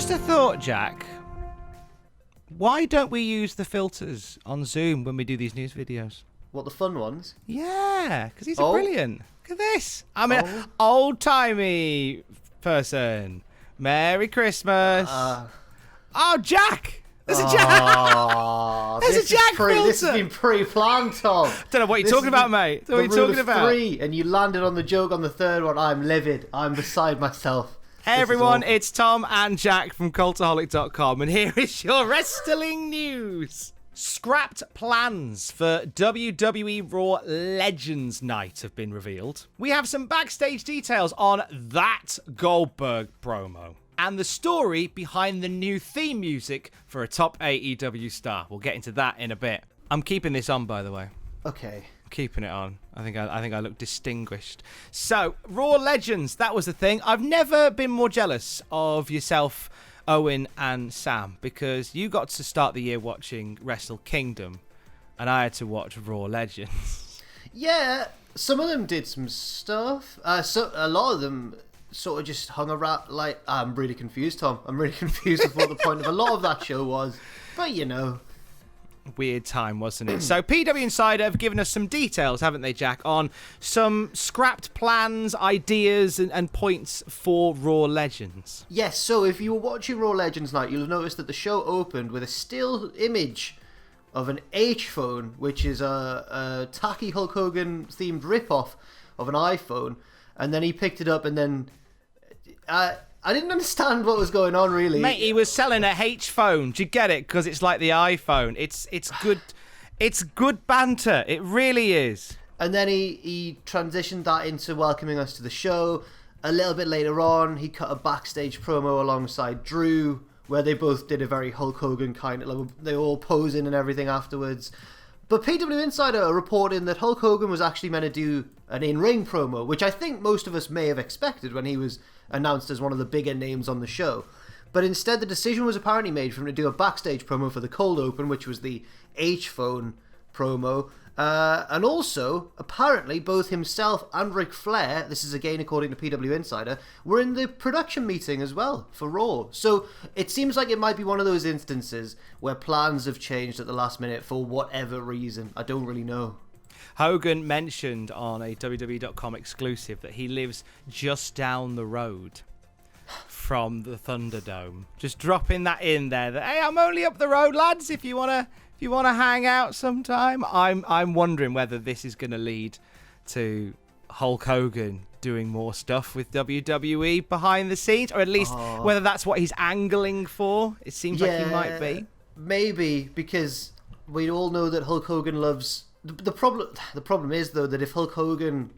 Just a thought, Jack. Why don't we use the filters on Zoom when we do these news videos? What, the fun ones? Yeah, because these are brilliant. Look at this. I'm an old-timey person. Merry Christmas. Oh, Jack. There's a Jack. There's a Jack filter. This has been pre-planned, Tom. Don't know what you're talking about, mate. What are you talking about? Three, and you landed on the joke on the third one. I'm livid. I'm beside myself. Hey everyone, it's Tom and Jack from Cultaholic.com, and here is your wrestling news. Scrapped plans for WWE Raw Legends Night have been revealed. We have some backstage details on THAT Goldberg promo, and the story behind the new theme music for a top AEW star. We'll get into that in a bit. I'm keeping this on, by the way. Okay. Keeping it on. I think I look distinguished. So, Raw Legends, that was the thing. I've never been more jealous of yourself, Owen and Sam, because you got to start the year watching Wrestle Kingdom, and I had to watch Raw Legends. Yeah, some of them did some stuff. So a lot of them sort of just hung around. Like, I'm really confused, Tom. I'm really confused with what the point of a lot of that show was. But you know. Weird time, wasn't it? So PW Insider have given us some details, haven't they, Jack, on some scrapped plans, ideas, and points for Raw Legends. Yes, so if you were watching Raw Legends Night, you'll have noticed that the show opened with a still image of an H phone, which is a tacky Hulk Hogan themed rip-off of an iPhone, and then he picked it up and then... I didn't understand what was going on, really. Mate, he was selling a H phone. Do you get it? Because it's like the iPhone. It's good. It's good banter. It really is. And then he transitioned that into welcoming us to the show. A little bit later on, he cut a backstage promo alongside Drew, where they both did a very Hulk Hogan kind of... They were all posing and everything afterwards. But PW Insider are reporting that Hulk Hogan was actually meant to do an in-ring promo, which I think most of us may have expected when he was announced as one of the bigger names on the show. But instead, the decision was apparently made for him to do a backstage promo for the cold open, which was the H-phone promo. And also, apparently, both himself and Ric Flair, this is again according to PW Insider, were in the production meeting as well for Raw. So it seems like it might be one of those instances where plans have changed at the last minute for whatever reason. I don't really know. Hogan mentioned on a WWE.com exclusive that he lives just down the road from the Thunderdome. Just dropping that in there. That, hey, I'm only up the road, lads. If you wanna hang out sometime. I'm wondering whether this is going to lead to Hulk Hogan doing more stuff with WWE behind the scenes, or at least whether that's what he's angling for. It seems like he might be. Maybe, because we all know that Hulk Hogan loves... The problem is, though, that if Hulk Hogan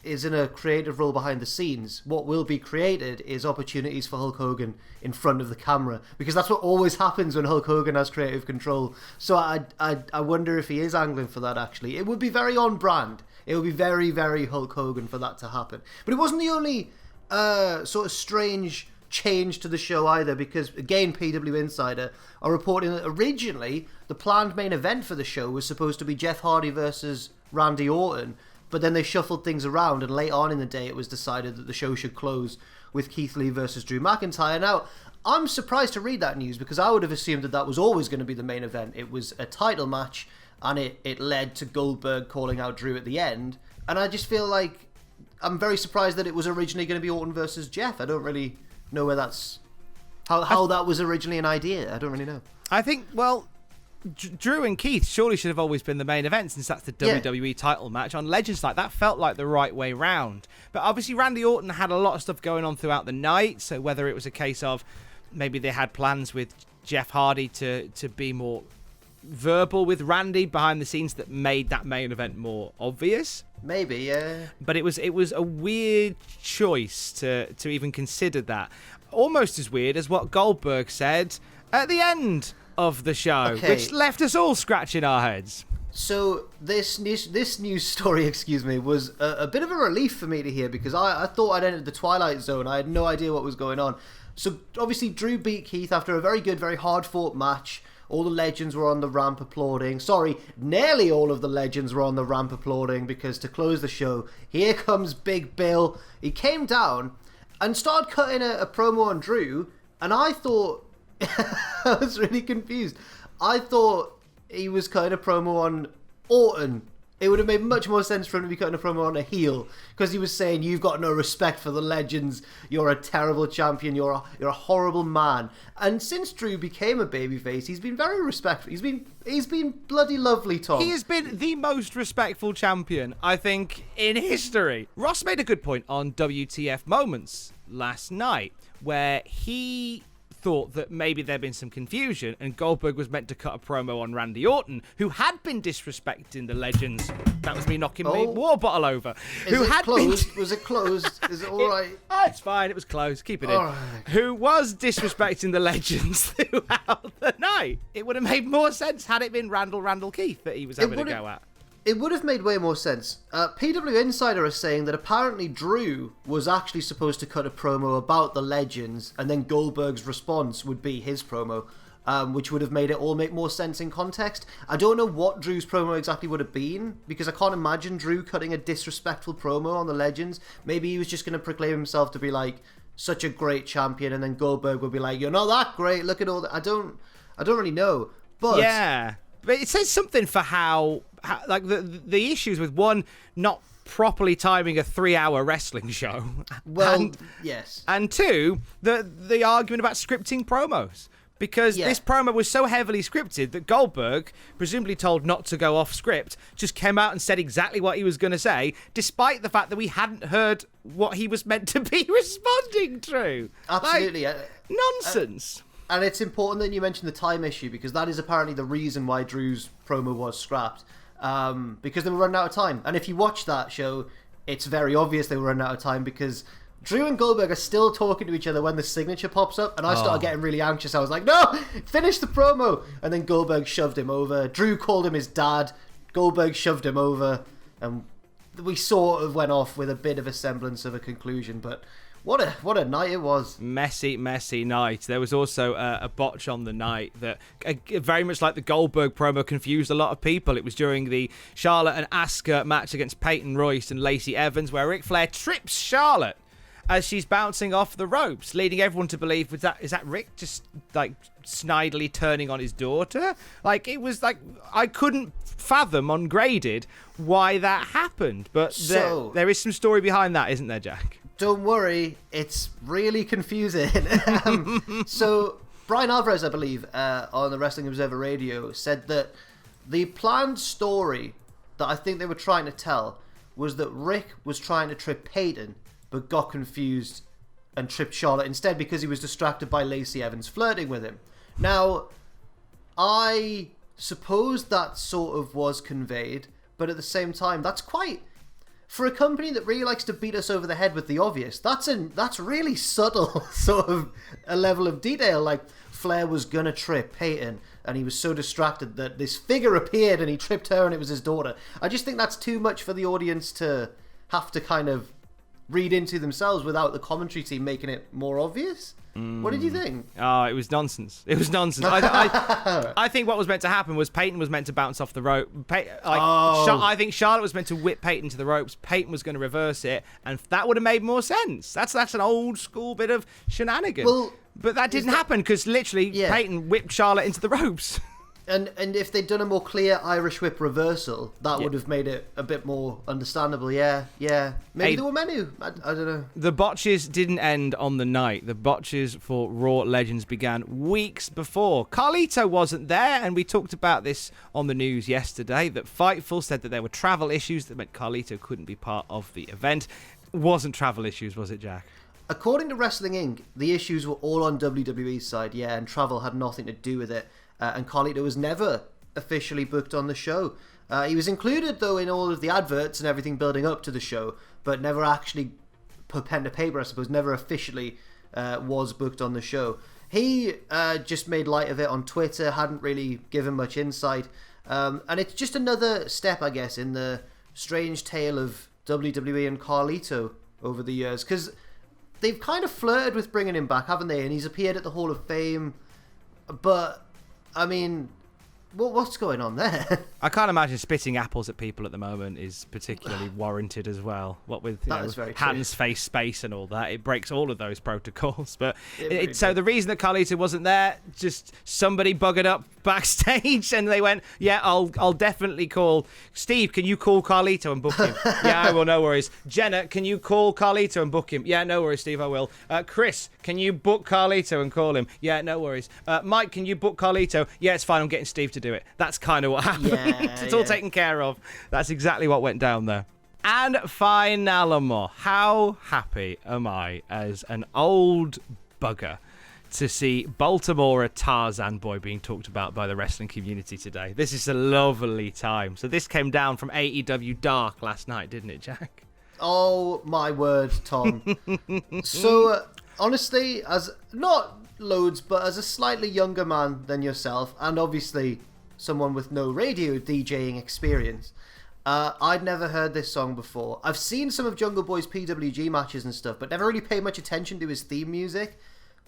is in a creative role behind the scenes, what will be created is opportunities for Hulk Hogan in front of the camera, because that's what always happens when Hulk Hogan has creative control. So I wonder if he is angling for that, actually. It would be very on brand. It would be very, very Hulk Hogan for that to happen. But it wasn't the only sort of strange change to the show either, because again, PW Insider are reporting that originally the planned main event for the show was supposed to be Jeff Hardy versus Randy Orton, but then they shuffled things around, and late on in the day it was decided that the show should close with Keith Lee versus Drew McIntyre. Now, I'm surprised to read that news, because I would have assumed that that was always going to be the main event. It was a title match, and it led to Goldberg calling out Drew at the end, and I just feel like I'm very surprised that it was originally going to be Orton versus Jeff. I don't really know where that's... How that was originally an idea. I don't really know. I think, well... Drew and Keith surely should have always been the main event, since that's the WWE title match on Legends Night. That felt like the right way round. But obviously Randy Orton had a lot of stuff going on throughout the night, so whether it was a case of maybe they had plans with Jeff Hardy to be more verbal with Randy behind the scenes that made that main event more obvious. Maybe, yeah. But it was a weird choice to even consider that. Almost as weird as what Goldberg said at the end of the show, which left us all scratching our heads. So this news story, was a bit of a relief for me to hear, because I thought I'd entered the Twilight Zone. I had no idea what was going on. So obviously Drew beat Keith after a very good, very hard-fought match. All the legends were on the ramp applauding. Sorry, nearly all of the legends were on the ramp applauding, because to close the show, here comes Big Bill. He came down and started cutting a promo on Drew, And I thought, I was really confused. I thought he was cutting a promo on Orton. It would have made much more sense for him to be cutting a promo on a heel, because he was saying, you've got no respect for the legends, you're a terrible champion, you're a horrible man. And since Drew became a babyface, he's been very respectful. He's been bloody lovely, Tom. He has been the most respectful champion, I think, in history. Ross made a good point on WTF Moments last night, where he thought that maybe there'd been some confusion and Goldberg was meant to cut a promo on Randy Orton, who had been disrespecting the legends. That was me knocking my water bottle over. Was it closed? Is it all right? It's fine. It was closed. Keep it in. Right. Who was disrespecting the legends throughout the night. It would have made more sense had it been Randall Keith that he was having a go at. It would have made way more sense. PW Insider is saying that apparently Drew was actually supposed to cut a promo about the legends, and then Goldberg's response would be his promo, which would have made it all make more sense in context. I don't know what Drew's promo exactly would have been, because I can't imagine Drew cutting a disrespectful promo on the legends. Maybe he was just going to proclaim himself to be like such a great champion, and then Goldberg would be like, "You're not that great. Look at all that." I don't really know, but yeah. But it says something for how like the issues with one not properly timing a 3-hour wrestling show. Well, yes. And two, the argument about scripting promos. Because this promo was so heavily scripted that Goldberg, presumably told not to go off script, just came out and said exactly what he was going to say, despite the fact that we hadn't heard what he was meant to be responding to. Absolutely. Nonsense. And it's important that you mention the time issue, because that is apparently the reason why Drew's promo was scrapped. Because they were running out of time. And if you watch that show, it's very obvious they were running out of time, because Drew and Goldberg are still talking to each other when the signature pops up, and I started getting really anxious. I was like, no, finish the promo. And then Goldberg shoved him over. Drew called him his dad. Goldberg shoved him over. And we sort of went off with a bit of a semblance of a conclusion, but what a night it was. Messy night. There was also a botch on the night that, very much like the Goldberg promo, confused a lot of people. It was during the Charlotte and Asuka match against Peyton Royce and Lacey Evans, where Ric Flair trips Charlotte as she's bouncing off the ropes, leading everyone to believe, is that Rick just like snidely turning on his daughter? Like, it was like, I couldn't fathom ungraded why that happened. But there is some story behind that, isn't there, Jack? Don't worry, it's really confusing. So, Brian Alvarez, I believe, on the Wrestling Observer Radio, said that the planned story that I think they were trying to tell was that Rick was trying to trip Peyton, but got confused and tripped Charlotte instead because he was distracted by Lacey Evans flirting with him. Now, I suppose that sort of was conveyed, but at the same time, that's quite... For a company that really likes to beat us over the head with the obvious, that's really subtle sort of a level of detail. Like, Flair was gonna trip Peyton, and he was so distracted that this figure appeared and he tripped her and it was his daughter. I just think that's too much for the audience to have to kind of read into themselves without the commentary team making it more obvious. What did you think? Oh, it was nonsense. It was nonsense. I think what was meant to happen was Peyton was meant to bounce off the rope. I think Charlotte was meant to whip Peyton to the ropes. Peyton was going to reverse it, and that would have made more sense. That's an old school bit of shenanigans. Well, but that didn't happen because literally Peyton whipped Charlotte into the ropes. And if they'd done a more clear Irish whip reversal, that would have made it a bit more understandable. Yeah. Maybe there were many. I don't know. The botches didn't end on the night. The botches for Raw Legends began weeks before. Carlito wasn't there, and we talked about this on the news yesterday, that Fightful said that there were travel issues that meant Carlito couldn't be part of the event. Wasn't travel issues, was it, Jack? According to Wrestling Inc., the issues were all on WWE's side, and travel had nothing to do with it. And Carlito was never officially booked on the show. He was included, though, in all of the adverts and everything building up to the show, but never actually put pen to paper, I suppose, never officially was booked on the show. He just made light of it on Twitter, hadn't really given much insight. And it's just another step, I guess, in the strange tale of WWE and Carlito over the years, because they've kind of flirted with bringing him back, haven't they? And he's appeared at the Hall of Fame, but... I mean, what's going on there? I can't imagine spitting apples at people at the moment is particularly warranted as well. What with Is very hands, true. face, space, and all that, it breaks all of those protocols. But Really so the reason that Carlito wasn't there, just somebody buggered up backstage, and they went, "Yeah, I'll definitely call Steve. Can you call Carlito and book him? Yeah, I will. No worries. Jenna, can you call Carlito and book him? Yeah, no worries, Steve. I will. Chris, can you book Carlito and call him? Yeah, no worries. Mike, can you book Carlito? Yeah, it's fine. I'm getting Steve to do it. That's kind of what happened. Yeah, It's all taken care of. That's exactly what went down there. And finally, how happy am I as an old bugger to see Baltimore Tarzan Boy being talked about by the wrestling community today. This is a lovely time. So this came down from AEW Dark last night, didn't it, Jack? Oh my word, Tom. So honestly, as not loads, but as a slightly younger man than yourself, and obviously someone with no radio DJing experience, I'd never heard this song before. I've seen some of Jungle Boy's PWG matches and stuff, but never really paid much attention to his theme music.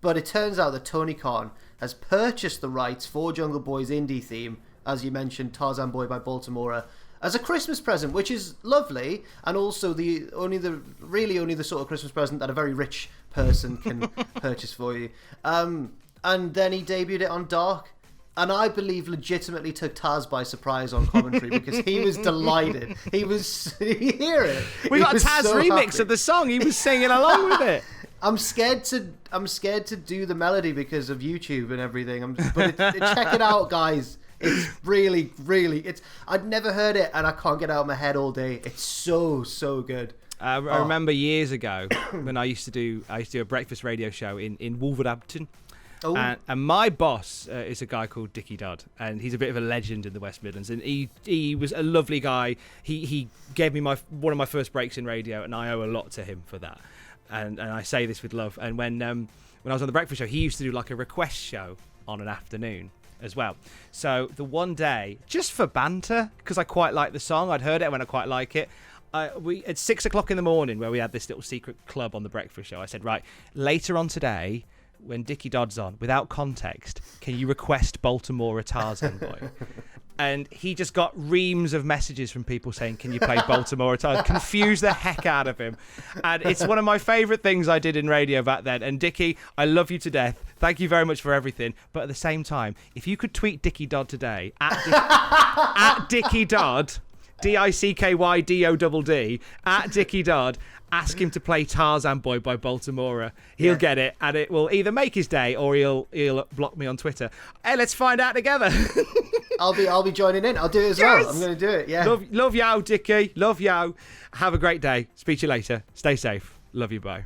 But it turns out that Tony Khan has purchased the rights for Jungle Boy's indie theme, as you mentioned, Tarzan Boy by Baltimore, as a Christmas present, which is lovely, and also only the sort of Christmas present that a very rich person can purchase for you. And then he debuted it on Dark, and I believe legitimately took Taz by surprise on commentary because he was delighted. He was, you hear it? We got a Taz so remix happy. of the song. He was singing along with it. I'm scared to do the melody because of YouTube and everything. Check it out, guys. It's really, really. I'd never heard it, and I can't get it out of my head all day. It's so good. I remember years ago when I used to do a breakfast radio show in Wolverhampton. Oh. And my boss is a guy called Dickie Dodd, and he's a bit of a legend in the West Midlands. And he was a lovely guy. He gave me one of my first breaks in radio, and I owe a lot to him for that. And I say this with love. And when I was on the breakfast show, he used to do like a request show on an afternoon as well. So the one day, just for banter, because I quite like the song, I'd heard it when I quite like it. We at 6 o'clock in the morning, where we had this little secret club on the breakfast show, I said, right, later on today, when Dickie Dodd's on, without context, can you request Baltimore Tarzan Boy? And he just got reams of messages from people saying, can you play Baltimore Tarzan? Confused the heck out of him. And it's one of my favourite things I did in radio back then. And Dickie, I love you to death. Thank you very much for everything. But at the same time, if you could tweet Dickie Dodd today, at Dickie Dodd, DICKYDODD, at Dickie Dodd, ask him to play Tarzan Boy by Baltimore. He'll get it, and it will either make his day or he'll block me on Twitter. Hey, let's find out together. I'll be joining in. I'll do it as well. I'm going to do it. Yeah. Love you, Dickie. Love you. Have a great day. Speak to you later. Stay safe. Love you. Bye.